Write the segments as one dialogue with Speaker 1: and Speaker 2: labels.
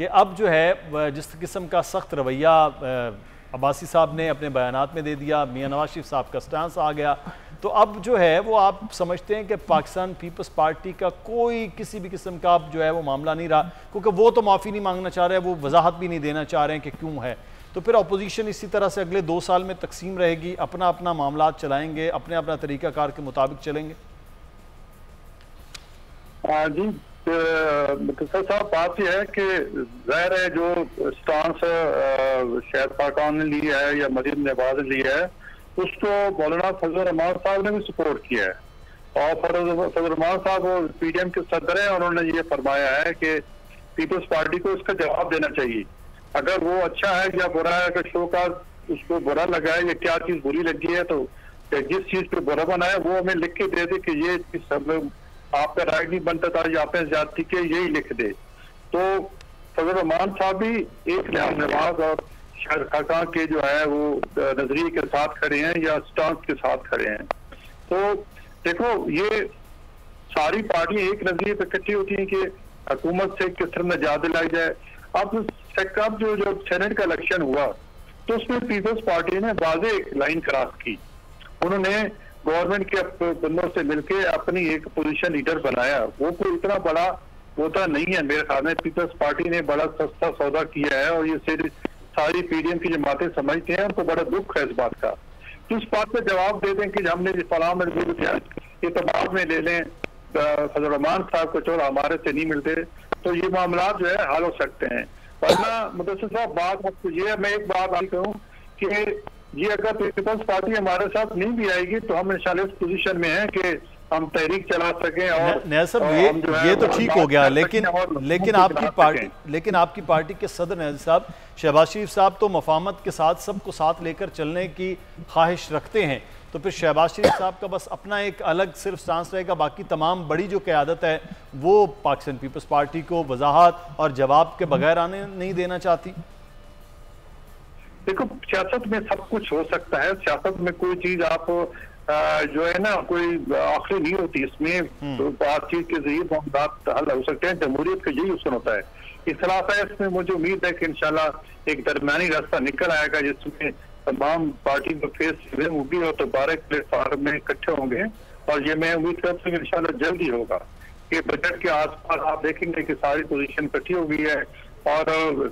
Speaker 1: کہ اب جو ہے جس قسم کا سخت رویہ عباسی صاحب نے اپنے بیانات میں دے دیا، میاں نواز شریف صاحب کا سٹانس آ گیا، تو اب جو ہے وہ آپ سمجھتے ہیں کہ پاکستان پیپلز پارٹی کا کوئی کسی بھی قسم کا اب جو ہے وہ معاملہ نہیں رہا، کیونکہ وہ تو معافی نہیں مانگنا چاہ رہے ہیں، وہ وضاحت بھی نہیں دینا چاہ رہے ہیں کہ کیوں ہے، تو پھر اپوزیشن اسی طرح سے اگلے 2 سال میں تقسیم رہے گی، اپنا اپنا معاملات چلائیں گے، اپنے اپنا طریقہ کار کے مطابق چلیں گے؟
Speaker 2: جی مختصر صاحب، بات یہ ہے کہ ظاہر ہے جو سٹانس شاید پاکستان نے لی ہے یا مریم نواز نے لی ہے، اس کو مولانا فضل الرحمان صاحب نے بھی سپورٹ کیا ہے، اور فضل الرحمان صاحب وہ پی ڈی ایم کے صدر ہیں، انہوں نے یہ فرمایا ہے کہ پیپلز پارٹی کو اس کا جواب دینا چاہیے، اگر وہ اچھا ہے یا برا ہے، اگر شو کا اس کو برا لگا ہے یا کیا چیز بری لگی ہے، تو جس چیز پہ برا بنا ہے وہ ہمیں لکھ کے دے دے کہ یہ چیز سب آپ کا رائٹ نہیں بنتا تھا یا آپ نے زیادتی کے، یہی لکھ دے۔ تو فضل الرحمان صاحب بھی ایک نواز اور شاہد خاقان کے جو ہے وہ نظریے کے ساتھ کھڑے ہیں یا سٹانس کے ساتھ کھڑے ہیں۔ تو دیکھو، یہ ساری پارٹیاں ایک نظریے پہ اکٹھی ہوتی ہیں کہ حکومت سے کس طرح نجات دلائی جائے۔ اب جو سینٹ کا الیکشن ہوا تو اس میں پیپلز پارٹی نے واضح ایک لائن کراس کی، انہوں نے گورنمنٹ کے بندوں سے مل کے اپنی ایک پوزیشن لیڈر بنایا، وہ کوئی اتنا بڑا ہوتا نہیں ہے میرے خیال میں، پیپلز پارٹی نے بڑا سستا سودا کیا ہے، اور یہ ساری پی ڈی ایم کی جماعتیں سمجھتے ہیں، ان کو بڑا دکھ ہے اس بات کا، تو اس بات پہ جواب دے دیں کہ ہم نے فلاں میں یہ تباد میں لے لیں فضل الرحمان صاحب کو، چلو ہمارے سے نہیں ملتے، تو یہ معاملات جو ہے حل ہو سکتے ہیں۔ ورنہ مدثر صاحب بات آپ کو یہ میں ایک بات آپ کہوں کہ یہ اگر پیپلز پارٹی ہمارے ساتھ نہیں بھی آئے گی تو ہم انشاءاللہ اس پوزیشن میں ہیں کہ ہم تحریک چلا سکیں، اور
Speaker 1: نیاز صاحب یہ تو ٹھیک ہو گیا، لیکن آپ کی پارٹی کے صدر نیاز صاحب شہباز شریف صاحب تو مفاہمت کے ساتھ سب کو ساتھ لے کر چلنے کی خواہش رکھتے ہیں، تو پھر شہباز شریف صاحب کا بس اپنا ایک الگ صرف سٹانس رہے گا، باقی تمام بڑی جو قیادت ہے وہ پاکستان پیپلز پارٹی کو وضاحت اور جواب کے بغیر آنے نہیں دینا چاہتی؟
Speaker 2: دیکھو، سیاست میں سب کچھ ہو سکتا ہے، سیاست میں کوئی چیز آپ جو ہے نا کوئی آخری نہیں ہوتی، اس میں بات چیت کے ذریعے معاملات حل ہو سکتے ہیں، جمہوریت کا یہی اصول ہوتا ہے۔ اختلاف ہے، اس میں مجھے امید ہے کہ انشاءاللہ ایک درمیانی راستہ نکل آئے گا جس میں تمام پارٹی کو فیس ہوگی اور دوبارہ پلیٹ فارم میں اکٹھے ہوں گے، اور یہ میں امید کرتا ہوں کہ انشاءاللہ جلد ہی ہوگا کہ بجٹ کے آس پاس آپ دیکھیں گے کہ ساری پوزیشن اکٹھی ہو گئی ہے، اور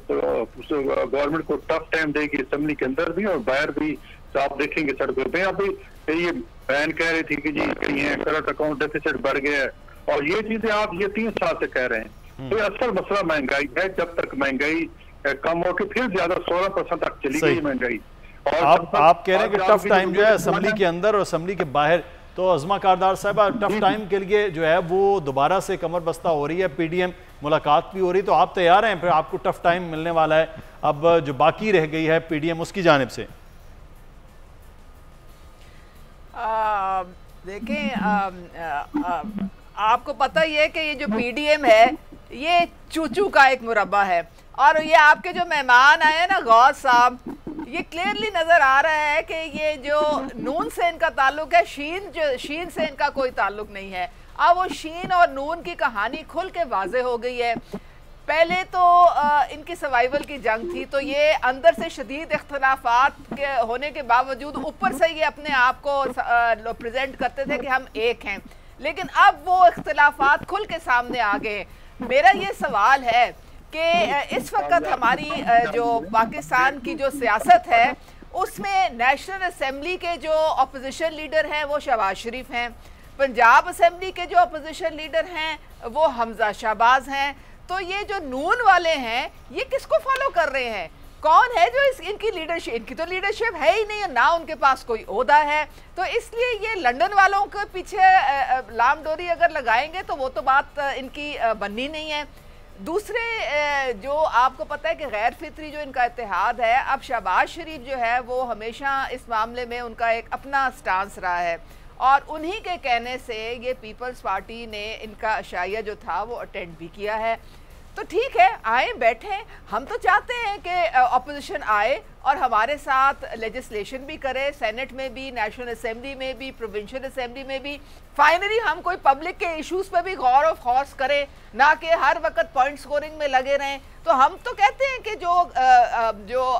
Speaker 2: گورنمنٹ کو ٹف ٹائم دے گی اسمبلی کے اندر بھی اور باہر بھی، تو آپ دیکھیں گے سڑکوں پہ ابھی یہ بہن کہہ رہی تھی کہ جی کرنٹ اکاؤنٹ ڈیفیسٹ بڑھ گیا ہے، اور یہ چیزیں آپ یہ 3 سال سے کہہ رہے ہیں، تو یہ اصل مسئلہ مہنگائی ہے، جب تک مہنگائی کم ہو کے پھر زیادہ 16% تک چلی گئی مہنگائی، اور
Speaker 1: آپ کہہ رہے ہیں کہ ٹف ٹائم جو ہے اسمبلی کے اندر اور اسمبلی کے باہر، تو عظمہ کاردار صاحبہ ٹف ٹائم کے لیے جو ہے وہ دوبارہ سے کمر بستہ ہو رہی ہے، پی ڈی ایم ملاقات بھی ہو رہی، تو آپ تیار ہیں پھر آپ کو ٹف ٹائم ملنے والا ہے اب جو باقی رہ گئی ہے پی ڈی ایم اس کی جانب سے؟
Speaker 3: دیکھیں، آپ کو پتہ ہی ہے کہ یہ جو پی ڈی ایم ہے یہ چوچو کا ایک مربع ہے، اور یہ آپ کے جو مہمان آئے ہیں نا غوث صاحب، یہ کلیئرلی نظر آ رہا ہے کہ یہ جو نون سے ان کا تعلق ہے، شین سے ان کا کوئی تعلق نہیں ہے۔ اب وہ شین اور نون کی کہانی کھل کے واضح ہو گئی ہے۔ پہلے تو ان کی سروائیول کی جنگ تھی، تو یہ اندر سے شدید اختلافات کے ہونے کے باوجود اوپر سے یہ اپنے آپ کو پریزنٹ کرتے تھے کہ ہم ایک ہیں، لیکن اب وہ اختلافات کھل کے سامنے آ گئے۔ میرا یہ سوال ہے کہ اس وقت ہماری جو پاکستان کی جو سیاست ہے اس میں نیشنل اسمبلی کے جو اپوزیشن لیڈر ہیں وہ شہباز شریف ہیں، پنجاب اسمبلی کے جو اپوزیشن لیڈر ہیں وہ حمزہ شہباز ہیں، تو یہ جو نون والے ہیں یہ کس کو فالو کر رہے ہیں؟ کون ہے جو ان کی لیڈرشپ؟ ان کی تو لیڈرشپ ہے ہی نہیں، نہ ان کے پاس کوئی عہدہ ہے، تو اس لیے یہ لنڈن والوں کے پیچھے لام ڈوری اگر لگائیں گے تو وہ تو بات ان کی بننی نہیں ہے۔ دوسرے جو آپ کو پتہ ہے کہ غیر فطری جو ان کا اتحاد ہے، اب شہباز شریف جو ہے وہ ہمیشہ اس معاملے میں ان کا ایک اپنا سٹانس رہا ہے، اور انہی کے کہنے سے یہ پیپلز پارٹی نے ان کا عشائیہ جو تھا وہ اٹینڈ بھی کیا ہے۔ تو ٹھیک ہے آئیں بیٹھیں. ہم تو چاہتے ہیں کہ اپوزیشن آئے اور ہمارے ساتھ لیجسلیشن بھی کرے, سینٹ میں بھی, نیشنل اسمبلی میں بھی, پروونشل اسمبلی میں بھی. فائنلی ہم کوئی پبلک کے ایشوز پہ بھی غور و خوض کریں, نہ کہ ہر وقت پوائنٹ سکورنگ میں لگے رہیں. تو ہم تو کہتے ہیں کہ جو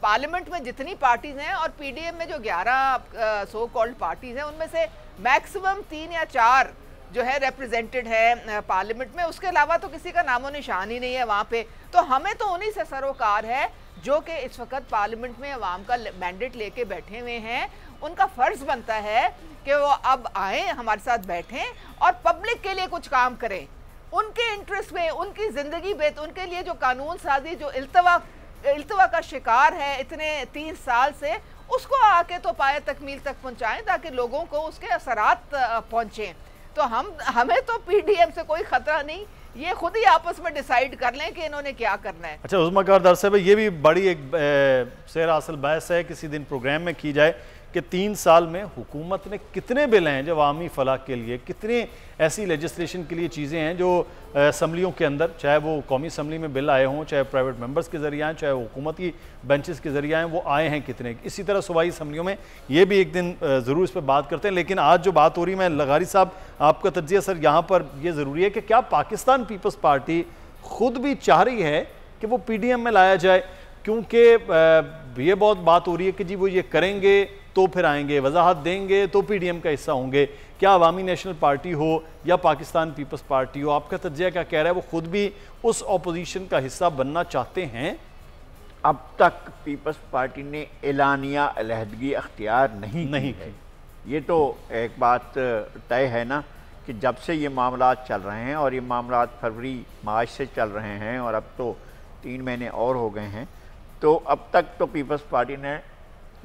Speaker 3: پارلیمنٹ میں جتنی پارٹیز ہیں اور پی ڈی ایم میں جو 11 سو کالڈ پارٹیز ہیں ان میں سے میکسیمم 3 یا 4 جو ہے ریپریزنٹڈ ہے پارلیمنٹ میں, اس کے علاوہ تو کسی کا نام و نشان ہی نہیں ہے وہاں پہ. تو ہمیں تو انہی سے سروکار ہے جو کہ اس وقت پارلیمنٹ میں عوام کا مینڈیٹ لے کے بیٹھے ہوئے ہیں. ان کا فرض بنتا ہے کہ وہ اب آئیں ہمارے ساتھ بیٹھیں اور پبلک کے لیے کچھ کام کریں, ان کے انٹرسٹ میں, ان کی زندگی میں, ان کے لیے جو قانون سازی جو التوا کا شکار ہے اتنے 3 سال سے, اس کو آ کے تو پائے تکمیل تک پہنچائیں تاکہ لوگوں کو اس کے اثرات پہنچیں. تو ہمیں تو پی ڈی ایم سے کوئی خطرہ نہیں, یہ خود ہی آپس میں ڈیسائیڈ کر لیں کہ انہوں نے کیا کرنا ہے.
Speaker 1: اچھا عظمیٰ کار صاحب, یہ بھی بڑی ایک سیر حاصل بحث ہے, کسی دن پروگرام میں کی جائے کہ 3 سال میں حکومت نے کتنے بل ہیں جو عوامی فلاح کے لیے, کتنے ایسی لیجسلیشن کے لیے چیزیں ہیں جو اسمبلیوں کے اندر, چاہے وہ قومی اسمبلی میں بل آئے ہوں, چاہے پرائیویٹ ممبرز کے ذریعہ ہیں, چاہے حکومتی بینچز کے ذریعہ ہیں, وہ آئے ہیں کتنے. اسی طرح صوبائی اسمبلیوں میں یہ بھی ایک دن ضرور اس پہ بات کرتے ہیں. لیکن آج جو بات ہو رہی ہے, میں لغاری صاحب آپ کا تجزیہ سر یہاں پر یہ ضروری ہے کہ کیا پاکستان پیپلز پارٹی خود بھی چاہ رہی ہے کہ وہ پی ڈی ایم میں لایا جائے, کیونکہ یہ بہت بات ہو رہی ہے کہ جی وہ یہ کریں گے تو پھر آئیں گے, وضاحت دیں گے تو پی ڈی ایم کا حصہ ہوں گے. کیا عوامی نیشنل پارٹی ہو یا پاکستان پیپلز پارٹی ہو, آپ کا تجزیہ کیا کہہ رہا ہے, وہ خود بھی اس اپوزیشن کا حصہ بننا چاہتے ہیں؟
Speaker 4: اب تک پیپلز پارٹی نے اعلانیہ علیحدگی اختیار نہیں کی. یہ تو ایک بات طے ہے نا کہ جب سے یہ معاملات چل رہے ہیں, اور یہ معاملات فروری مارچ سے چل رہے ہیں اور اب تو 3 مہینے اور ہو گئے ہیں, تو اب تک تو پیپلز پارٹی نے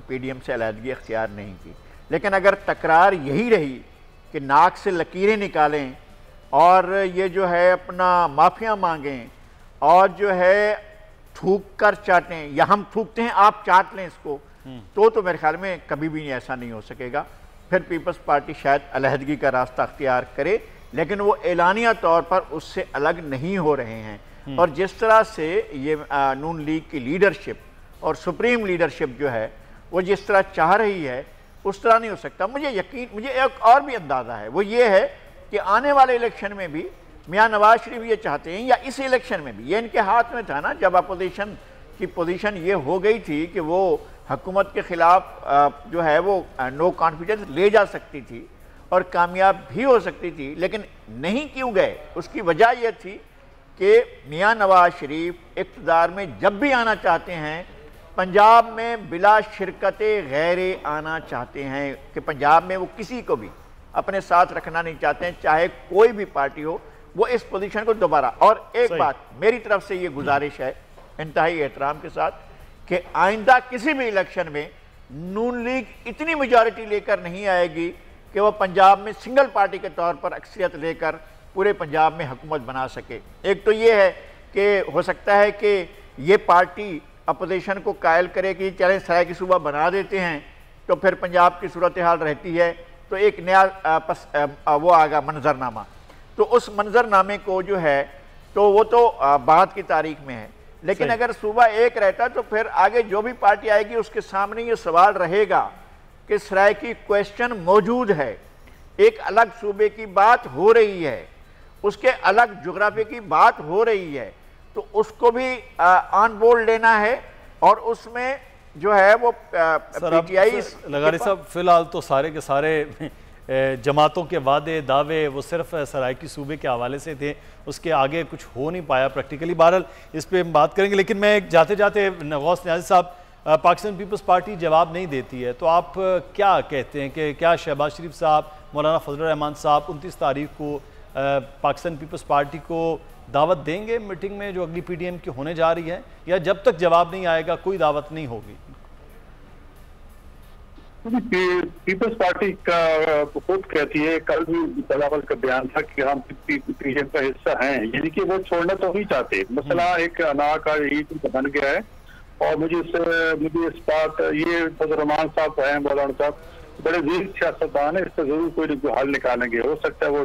Speaker 4: پی ڈی ایم سے علیحدگی اختیار نہیں کی. لیکن اگر تکرار یہی رہی کہ ناک سے لکیریں نکالیں اور یہ جو ہے اپنا معافیاں مانگیں اور جو ہے تھوک کر چاٹیں, یا ہم تھوکتے ہیں آپ چاٹ لیں اس کو, تو میرے خیال میں کبھی بھی ایسا نہیں ہو سکے گا. پھر پیپلز پارٹی شاید علیحدگی کا راستہ اختیار کرے, لیکن وہ اعلانیہ طور پر اس سے الگ نہیں ہو رہے ہیں. اور جس طرح سے یہ نون لیگ کی لیڈرشپ اور سپریم لیڈرشپ جو ہے وہ جس طرح چاہ رہی ہے اس طرح نہیں ہو سکتا. مجھے ایک اور بھی اندازہ ہے, وہ یہ ہے کہ آنے والے الیکشن میں بھی میاں نواز شریف یہ چاہتے ہیں, یا اس الیکشن میں بھی, یہ ان کے ہاتھ میں تھا نا جب اپوزیشن کی پوزیشن یہ ہو گئی تھی کہ وہ حکومت کے خلاف جو ہے وہ نو کانفیڈنس لے جا سکتی تھی اور کامیاب بھی ہو سکتی تھی, لیکن نہیں کیوں گئے. اس کی وجہ یہ تھی کہ میاں نواز شریف اقتدار میں جب بھی آنا چاہتے ہیں پنجاب میں بلا شرکت غیر آنا چاہتے ہیں, کہ پنجاب میں وہ کسی کو بھی اپنے ساتھ رکھنا نہیں چاہتے ہیں, چاہے کوئی بھی پارٹی ہو. وہ اس پوزیشن کو دوبارہ, اور ایک بات میری طرف سے یہ گزارش ہے انتہائی احترام کے ساتھ کہ آئندہ کسی بھی الیکشن میں نون لیگ اتنی میجارٹی لے کر نہیں آئے گی کہ وہ پنجاب میں سنگل پارٹی کے طور پر اکثریت لے کر پورے پنجاب میں حکومت بنا سکے. ایک تو یہ ہے کہ ہو سکتا ہے کہ یہ پارٹی اپوزیشن کو قائل کرے کہ چلیں سرائے کی صوبہ بنا دیتے ہیں, تو پھر پنجاب کی صورتحال رہتی ہے تو ایک نیا وہ آگا منظرنامہ. تو اس منظرنامے کو جو ہے تو وہ تو بعد کی تاریخ میں ہے, لیکن اگر صوبہ ایک رہتا تو پھر آگے جو بھی پارٹی آئے گی اس کے سامنے یہ سوال رہے گا کہ سرائے کی کویسچن موجود ہے, ایک الگ صوبے کی بات ہو رہی ہے, اس کے الگ جغرافیے کی بات ہو رہی ہے, تو اس کو بھی آن بورڈ لینا ہے. اور اس میں جو ہے وہ پی ٹی آئی
Speaker 1: لغاری صاحب فی الحال تو سارے کے سارے جماعتوں کے وعدے دعوے وہ صرف سرائیکی صوبے کے حوالے سے تھے, اس کے آگے کچھ ہو نہیں پایا پریکٹیکلی. بہرحال اس پہ ہم بات کریں گے, لیکن میں جاتے جاتے غوث نیازی صاحب, پاکستان پیپلز پارٹی جواب نہیں دیتی ہے, تو آپ کیا کہتے ہیں کہ کیا شہباز شریف صاحب, مولانا فضل الرحمان صاحب 29 تاریخ کو پاکستان پیپلز پارٹی کو دعوت دیں گے میٹنگ میں جو اگلی پی ڈی ایم کی ہونے جا رہی ہے, یا جب تک جواب نہیں آئے گا کوئی دعوت نہیں ہوگی؟
Speaker 2: پیپلز پارٹی کا خود کہتی ہے, کل بھی بلاول کا بیان تھا کہ ہم پی ڈی ایم کا حصہ ہیں, یعنی کہ وہ چھوڑنا تو نہیں چاہتے. مسئلہ ایک انا کا عید بن گیا ہے, اور مجھے اس بات, یہ فضل الرحمان صاحب ہیں, مولانا صاحب بڑے ذہین سیاستدان ہیں, اس سے ضرور کوئی حل نکالیں گے. ہو سکتا ہے وہ